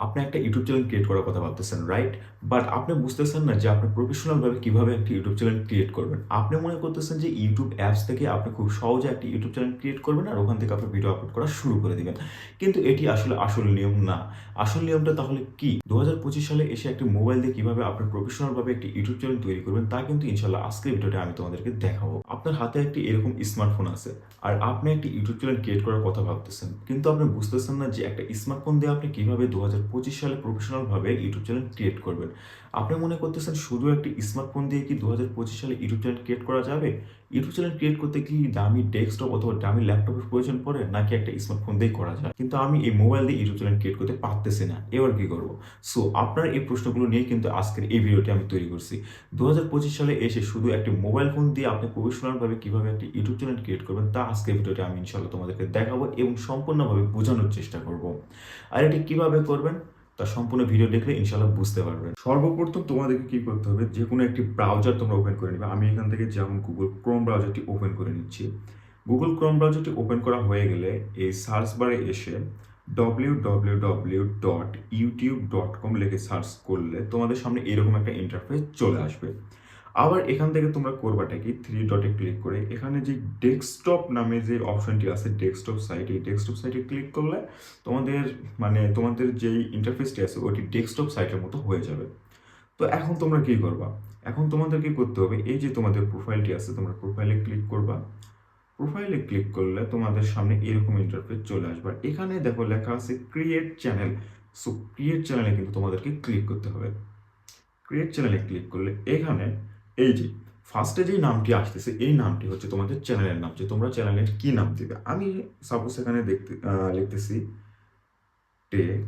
আপনি একটা YouTube channel create করার কথা ভাবতেছেন, রাইট? বাট আপনি বুঝতেছেন না যে আপনি প্রফেশনালভাবে কিভাবে একটা ইউটিউব চ্যানেল ক্রিয়েট করবেন। আপনি মনে করতেছেন যে ইউটিউব অ্যাপস থেকে আপনি খুব সহজে একটা ইউটিউব চ্যানেল ক্রিয়েট করবেন আর ওখান থেকে আপনি ভিডিও আপলোড করা শুরু করে দিবেন। কিন্তু এটি আসলে আসল নিয়ম না। আসল নিয়মটা তাহলে কি? 2025 সালে এসে একটা মোবাইল দিয়ে কিভাবে আপনি প্রফেশনালভাবে একটি ইউটিউব চ্যানেল তৈরি করবেন তা কিন্তু ইনশাআল্লাহ আজকের ভিডিওতে আমি তোমাদেরকে দেখাবো। আপনার হাতে একটি এরকম স্মার্টফোন আছে আর আপনি একটি ইউটিউব চ্যানেল ক্রিয়েট করার কথা ভাবতেছেন। কিন্তু আপনি বুঝতেছেন না যে একটা স্মার্টফোন দিয়ে আপনি কিভাবে 2025 সালে প্রফেশনালভাবে ইউটিউব চ্যানেল ক্রিয়েট করবেন। আপনি মনে করতেছেন শুধু একটি স্মার্টফোন দিয়ে কি 2025 সালে ইউটিউব চ্যানেল ক্রিয়েট করা যাবে? ইউটিউব চ্যানেল ক্রিয়েট করতে কি দামি ডেস্কটপ অথবা দামি ল্যাপটপের প্রয়োজন পড়ে নাকি একটা স্মার্টফোন দিয়েই করা যায়? কিন্তু আমি এই মোবাইল দিয়ে ইউটিউব চ্যানেল ক্রিয়েট করতে পারতেছি না। এবার কি করব? সো আপনার এই প্রশ্নগুলো নিয়ে কিন্তু আজকের এই ভিডিওটি আমি তৈরি করছি। 2025 সালে এসে শুধু একটি মোবাইল ফোন দিয়ে আপনি প্রফেশনালভাবে কিভাবে একটা ইউটিউব চ্যানেল ক্রিয়েট করবেন তা আজকের ভিডিওতে আমি ইনশাআল্লাহ তোমাদেরকে দেখাবো এবং সম্পূর্ণভাবে বোঝানোর চেষ্টা করব। আর এটি কিভাবে করবেন তা সম্পূর্ণ ভিডিও দেখলে ইনশাআল্লাহ বুঝতে পারবেন। সর্বপ্রথম তোমাদেরকে কি করতে হবে, যে কোনো একটি ব্রাউজার তোমরা ওপেন করে নিবে। আমি এখান থেকে যেমন গুগল ক্রোম ব্রাউজারটি ওপেন করে নিচ্ছি। গুগল ক্রোম ব্রাউজারটি ওপেন করা হয়ে গেলে এই সার্চ বারে এসে www.youtube.com লিখে সার্চ করলে তোমাদের সামনে এরকম একটা ইন্টারফেস চলে আসবে। আবার এখান থেকে তোমরা করবাটা কি, থ্রি ডটে ক্লিক করে এখানে যে ডেস্কটপ নামে যে অপশনটি আছে ডেস্কটপ সাইট, এই ডেস্কটপ সাইটে ক্লিক করলে তোমাদের তোমাদের যেই ইন্টারফেসটি আছে ওটি ডেস্কটপ সাইটের মতো হয়ে যাবে। তো এখন তোমরা কি করবা? এখন তোমাদের কি করতে হবে, এই যে তোমাদের প্রোফাইলটি আছে তোমরা প্রোফাইলে ক্লিক করবা। প্রোফাইলে ক্লিক করলে তোমাদের সামনে এরকম ইন্টারফেস চলে আসবে। এখানে দেখো লেখা আছে ক্রিয়েট চ্যানেল। সো ক্রিয়েট চ্যানেলে কিন্তু তোমাদেরকে ক্লিক করতে হবে। ক্রিয়েট চ্যানেলে ক্লিক করলে এখানে এই যে ফার্স্টে যে নামটি আসতেছে এই নামটি হচ্ছে তোমাদের চ্যানেলের নাম, যে তোমরা চ্যানেলের কি নাম দিবে। আমি সাপোজ এখানে লিখতেছি টেক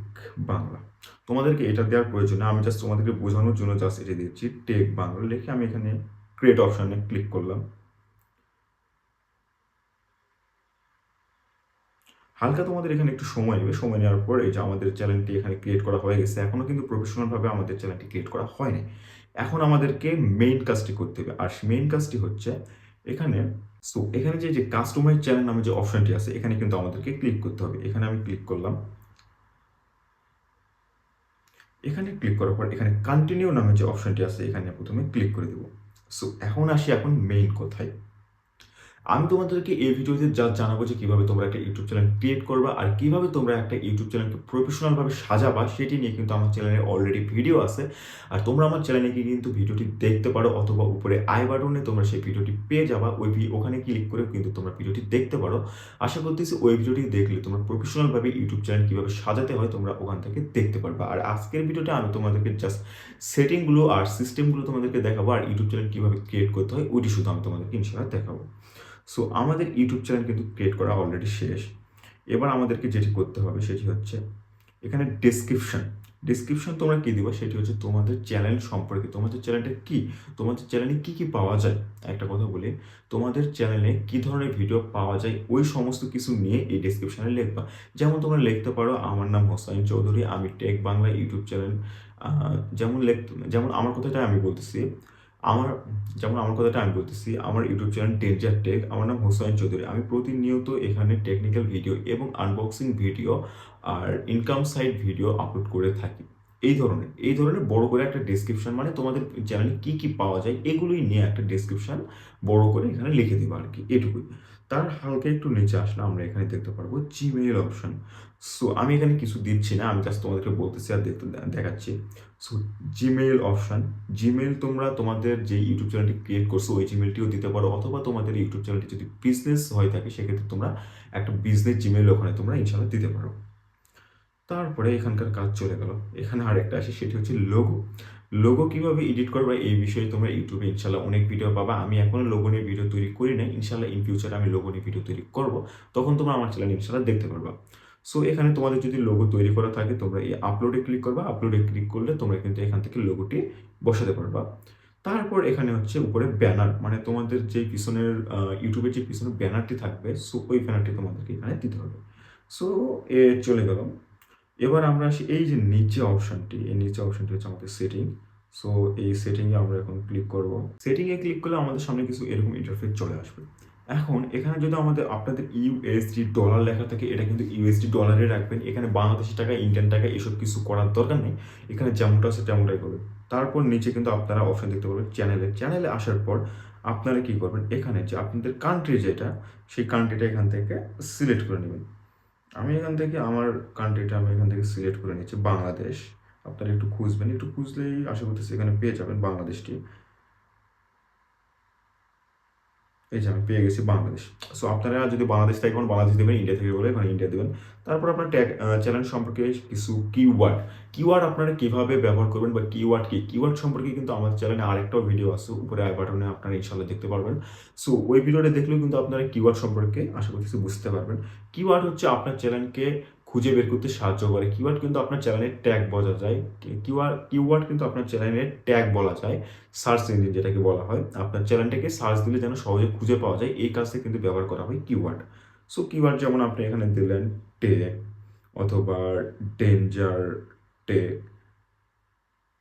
বাংলা। তোমাদেরকে এটা দেওয়ার প্রয়োজন না, আমি জাস্ট তোমাদেরকে বোঝানোর জন্য জাস্ট এটা দিচ্ছি টেক বাংলা লিখে আমি এখানে ক্রিয়েট অপশানে ক্লিক করলাম। হালকা তোমাদের এখানে একটু সময় নেবে। সময় নেওয়ার পর এই যে আমাদের চ্যানেলটি এখানে ক্রিয়েট করা হয়ে গেছে। এখনও কিন্তু প্রফেশনালভাবে আমাদের চ্যানেলটি ক্রিয়েট করা হয়নি। এখন আমাদেরকে মেইন কাজটি করতে হবে। আর মেইন কাজটি হচ্ছে এখানে, সো এখানে যে কাস্টমাইজ চ্যানেল নামে যে অপশনটি আছে এখানে কিন্তু আমাদেরকে ক্লিক করতে হবে। এখানে আমি ক্লিক করলাম। এখানে ক্লিক করার পর এখানে কন্টিনিউ নামে যে অপশনটি আছে এখানে প্রথমে ক্লিক করে দেব। সো এখন আসি এখন মেইন কোথায়। আমি তোমাদেরকে এই ভিডিওতে যা জানাবো যে কিভাবে তোমরা একটা ইউটিউব চ্যানেল ক্রিয়েট করবা আর কিভাবে তোমরা একটা ইউটিউব চ্যানেলকে প্রফেশনালভাবে সাজাবা সেটি নিয়ে কিন্তু আমার চ্যানেলে অলরেডি ভিডিও আছে। আর তোমরা আমার চ্যানেলে গিয়ে কিন্তু ভিডিওটি দেখতে পারো অথবা উপরে আই বাটনে তোমরা সেই ভিডিওটি পেয়ে যাবা। ওখানে ক্লিক করে কিন্তু তোমরা ভিডিওটি দেখতে পারো। আশা করতেছি ওই ভিডিওটি দেখলে তোমরা প্রফেশনালভাবে ইউটিউব চ্যানেল কীভাবে সাজাতে হয় তোমরা ওখান থেকে দেখতে পারবা। আর আজকের ভিডিওটা আমি তোমাদেরকে জাস্ট সেটিংগুলো আর সিস্টেমগুলো তোমাদেরকে দেখাবো আর ইউটিউব চ্যানেল কীভাবে ক্রিয়েট করতে হয় ওইটি শুধু আমি তোমাদেরকে ইনশাআল্লাহ দেখাবো। সো আমাদের ইউটিউব চ্যানেল কিন্তু ক্রিয়েট করা অলরেডি শেষ। এবার আমাদেরকে যেটি করতে হবে সেটি হচ্ছে এখানে ডিসক্রিপশন তোমরা কী দিবা সেটি হচ্ছে তোমাদের চ্যানেল সম্পর্কে, তোমাদের চ্যানেলটা কি, তোমাদের চ্যানেলে কি কি পাওয়া যায়। একটা কথা বলি, তোমাদের চ্যানেলে কি ধরনের ভিডিও পাওয়া যায় ওই সমস্ত কিছু নিয়ে এই ডিসক্রিপশনে লিখবা। যেমন তোমরা লিখতে পারো আমার নাম হোসাইন চৌধুরী, আমি টেক বাংলা ইউটিউব চ্যানেল। যেমন আমার কথাটা আমি বলতেছি, আমার আমার কথাটা আমি বলতেছি, আমার ইউটিউব চ্যানেল ডেঞ্জার টেক, আমার নাম হোসাইন চৌধুরী। আমি প্রতিনিয়ত এখানে টেকনিক্যাল ভিডিও এবং আনবক্সিং ভিডিও আর ইনকাম সাইট ভিডিও আপলোড করে থাকি। এই ধরনের বড় করে একটা ডেসক্রিপশন, মানে তোমাদের চ্যানেলে কি কি পাওয়া যায় এগুলোই নিয়ে একটা ডেসক্রিপশন বড় করে এখানে লিখে দেবো আর কি, এটুকুই। তার হালকা একটু নিচে আসলে আমরা এখানে দেখতে পারবো জিমেইল অপশন। সো আমি এখানে কিছু দিচ্ছি না, আমি জাস্ট তোমাদেরকে বলতেছি আর দেখাচ্ছি। সো জিমেইল অপশন, জিমেইল তোমরা তোমাদের যে ইউটিউব চ্যানেলটি ক্রিয়েট করছো ওই জিমেইলটিও দিতে পারো অথবা তোমাদের ইউটিউব চ্যানেলটি যদি বিজনেস হয়ে থাকে সেক্ষেত্রে তোমরা একটা বিজনেস জিমেইল ওখানে তোমরা ইনশাল্লাহ দিতে পারো। তারপরে এখানকার কাজ চলে গেল। এখানে আরেকটা আসে সেটি হচ্ছে লোগো। লোগো কীভাবে এডিট করবা এই বিষয়ে তোমরা ইউটিউবে ইনশাল্লাহ অনেক ভিডিও পাবা। আমি এখনও লোগো নিয়ে ভিডিও তৈরি করি নাই, ইনশাল্লাহ ইন ফিউচারে আমি লোগো নিয়ে ভিডিও তৈরি করব, তখন তোমরা আমার চ্যানেল ইনশাল্লাহ দেখতে পারবা। সো এখানে তোমাদের যদি লোগো তৈরি করা থাকে তোমরা এই আপলোডে ক্লিক করবা। আপলোডে ক্লিক করলে তোমরা কিন্তু এখান থেকে লোগোটি বসাতে পারবা। তারপর এখানে হচ্ছে উপরে ব্যানার, মানে তোমাদের যে পিছনের ইউটিউবের যে পিছনের ব্যানারটি থাকবে সো ওই ব্যানারটি তোমাদেরকে এখানে দিতে হবে। সো চলে গেল। এবার আমরা আসি এই যে নিচে অপশনটি, এই নিচে অপশনটি হচ্ছে আমাদের সেটিং। সো এই সেটিংয়ে আমরা এখন ক্লিক করব। সেটিংয়ে ক্লিক করলে আমাদের সামনে কিছু এরকম ইন্টারফেস চলে আসবে। এখন এখানে যদি আপনাদের ইউএসডি ডলার লেখা থাকে, এটা কিন্তু ইউএসডি ডলারে রাখবেন। এখানে বাংলাদেশি টাকা, ইন্ডিয়ান টাকা এসব কিছু করার দরকার নেই। এখানে যেমনটা আছে তেমনটাই করবেন। তারপর নিচে কিন্তু আপনারা অপশন দেখতে পাবেন চ্যানেলে আসার পর আপনারা কি করবেন, এখানে যে আপনাদের কান্ট্রি যেটা, সেই কান্ট্রিটা এখান থেকে সিলেক্ট করে নেবেন। আমি এখান থেকে আমার কান্ট্রিটা আমি এখান থেকে সিলেক্ট করে নিচ্ছি বাংলাদেশ। আপনারা একটু খুঁজবেন, একটু খুঁজলেই আশা করতেছি এখানে পেয়ে যাবেন বাংলাদেশটি। এই যে আমি পেয়ে গেছি বাংলাদেশ। সো আপনারা যদি বাংলাদেশ থেকে বাংলাদেশ দেবেন, ইন্ডিয়া থেকে বলে এখানে ইন্ডিয়া দেবেন। তারপর আপনার চ্যানেল সম্পর্কে কিছু কিওয়ার্ড আপনারা কিভাবে ব্যবহার করবেন বা কিওয়ার্ড সম্পর্কে কিন্তু আমাদের চ্যানেলে আরেকটাও ভিডিও আছে, উপরে আই বাটনে আপনারা ইনশাল্লাহ দেখতে পারবেন। সো ওই ভিডিওটা দেখলেও কিন্তু আপনারা কিওয়ার্ড সম্পর্কে আশা করতেছি বুঝতে পারবেন। কিওয়ার্ড হচ্ছে আপনার চ্যানেলকে খুঁজে বের করতে সাহায্য করে। কিওয়ার্ড কিন্তু আপনার চ্যানেলের ট্যাগ বোঝা যায়। কিওয়ার্ড কিন্তু আপনার চ্যানেলের ট্যাগ বলা যায়, সার্চ ইঞ্জিন যেটাকে বলা হয়। আপনার চ্যানেলটাকে সার্চ দিলে যেন সহজে খুঁজে পাওয়া যায়, এই কাজে কিন্তু ব্যবহার করা হয় কিওয়ার্ড। সো কিওয়ার্ড যেমন আপনি এখানে দিলেন টেক অথবা ডেঞ্জার টেক,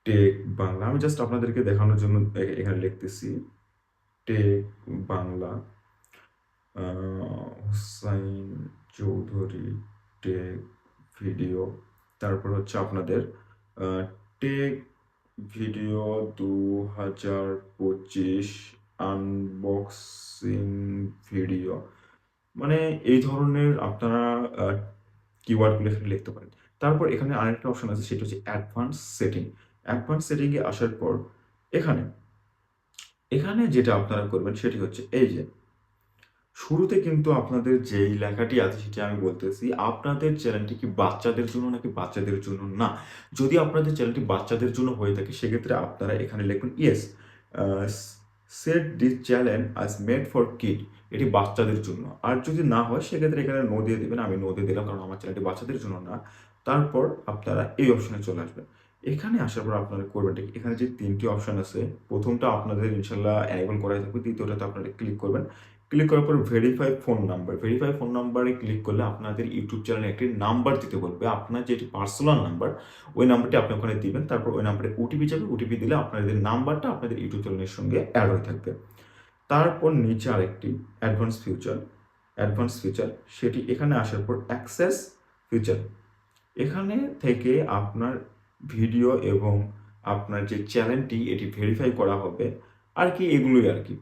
টেক বাংলা। আমি জাস্ট আপনাদেরকে দেখানোর জন্য এখানে লিখতেছি tech Bangla, Hussain Chowdhury tech video. তারপর হচ্ছে আপনাদের টেক ভিডিও 2025 আনবক্সিং ভিডিও। মানে এই ধরনের আপনারা কিওয়ার্ডগুলো এখানে লিখতে পারেন। তারপর এখানে আরেকটা অপশন আছে, সেটা হচ্ছে অ্যাডভান্স সেটিংয়ে আসার পর এখানে এখানে যেটা আপনারা করবেন সেটি হচ্ছে এই যে শুরুতে কিন্তু আপনাদের যেই লেখাটি আছে সেটি আমি বলতেছি, আপনাদের চ্যানেলটি কি বাচ্চাদের জন্য নাকি বাচ্চাদের জন্য না। যদি আপনাদের চ্যানেলটি বাচ্চাদের জন্য হয়ে থাকে সেক্ষেত্রে আপনারা এখানে লিখুন ইয়েস, সেট দিস চ্যানেল আজ মেড ফর কিড, এটি বাচ্চাদের জন্য। আর যদি না হয় সেক্ষেত্রে এখানে নো দিয়ে দেবেন। আমি নো দিয়ে দিলাম কারণ আমার চ্যানেলটি বাচ্চাদের জন্য না। তারপর আপনারা এই অপশনে চলে আসবেন। এখানে আসার পর আপনারা করবেন ঠিক এখানে যে 3টি অপশন আছে, প্রথমটা আপনাদের ইনশাল্লাহ এনেবল করা থাকবে, দ্বিতীয়টাতে আপনারা ক্লিক করবেন। ক্লিক করার পর ভেরিফাই ফোন নাম্বারে ক্লিক করলে আপনাদের ইউটিউব চ্যানেলে একটি নাম্বার দিতে বলবে। আপনার যেটি পার্সোনাল নাম্বার, ওই নাম্বারটি আপনি ওখানে দিবেন। তারপর ওই নাম্বারে ওটিপি যাবে, ওটিপি দিলে আপনাদের নাম্বারটা আপনাদের ইউটিউব চ্যানেলের সঙ্গে অ্যাড হয়ে থাকবে। তারপর নিচে আরেকটি অ্যাডভান্স ফিচার, সেটি এখানে আসার পর অ্যাক্সেস ফিচার, এখানে থেকে আপনার ভিডিও এবং আপনার যে চ্যানেলটি এটি ভেরিফাই করা হবে আর কি, এগুলোই আর কি।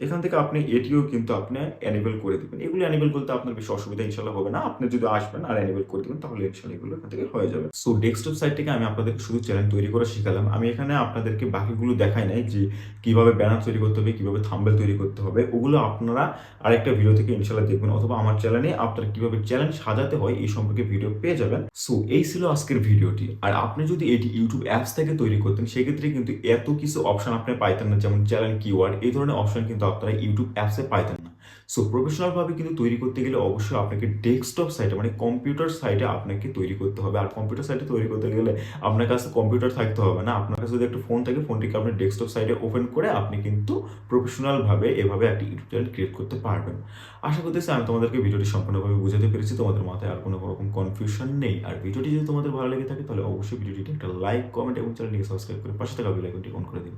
এখান থেকে আপনি এটিও কিন্তু আপনি এনেবল করে দেবেন। এগুলো এনেবল করতে আপনার বেশি অসুবিধা ইনশাল্লাহ হবে না। আপনি যদি আসবেন আর এনেবল করে দেবেন তাহলে ইনশাল্লাহ এগুলো এখান থেকে হয়ে যাবে। সো ডেস্কটপ সাইট থেকে আমি আপনাদেরকে শুধু চ্যানেল তৈরি করা শিখালাম। আমি এখানে আপনাদেরকে বাকিগুলো দেখাই নাই যে কিভাবে ব্যানার তৈরি করতে হবে, কিভাবে থাম্বনেল তৈরি করতে হবে। ওগুলো আপনারা আরেকটা ভিডিও থেকে ইনশাল্লাহ দেখবেন, অথবা আমার চ্যানেলে আপনারা কিভাবে চ্যানেল সাজাতে হয় এই সম্পর্কে ভিডিও পেয়ে যাবেন। সো এই ছিল আজকের ভিডিওটি। আর আপনি যদি এটি ইউটিউব অ্যাপস থেকে তৈরি করতেন সেক্ষেত্রে কিন্তু এত কিছু অপশন আপনি পাইতেন না, যেমন চ্যানেল কিওয়ার্ড এই ধরনের অপশন কিন্তু আপনারা ইউটিউব অ্যাপসে পাইতেন না। সো প্রফেশনালভাবে কিন্তু তৈরি করতে গেলে অবশ্যই আপনাকে ডেস্কটপ সাইটে মানে কম্পিউটার সাইটে আপনাকে তৈরি করতে হবে। আর কম্পিউটার সাইটে তৈরি করতে গেলে আপনার কাছে কম্পিউটার থাকতে হবে না, আপনার কাছে যদি একটা ফোন থাকে ফোনটিকে আপনি ডেস্কটপ সাইটে ওপেন করে আপনি কিন্তু প্রফেশনালভাবে এভাবে একটা ইউটিউব চ্যানেল ক্রিয়েট করতে পারবেন। আশা করতেছি আমি তোমাদেরকে ভিডিওটি সম্পূর্ণভাবে বুঝাতে পেরেছি, তোমাদের মাথায় আর কোনো রকম কনফিউশন নেই। আর ভিডিওটি যদি তোমাদের ভালো লেগে থাকে তাহলে অবশ্যই ভিডিওটিতে একটা লাইক, কমেন্ট এবং চ্যানেলটিকে সাবস্ক্রাইব করে পাশে থাকা বেল আইকনটি অন করে দিন।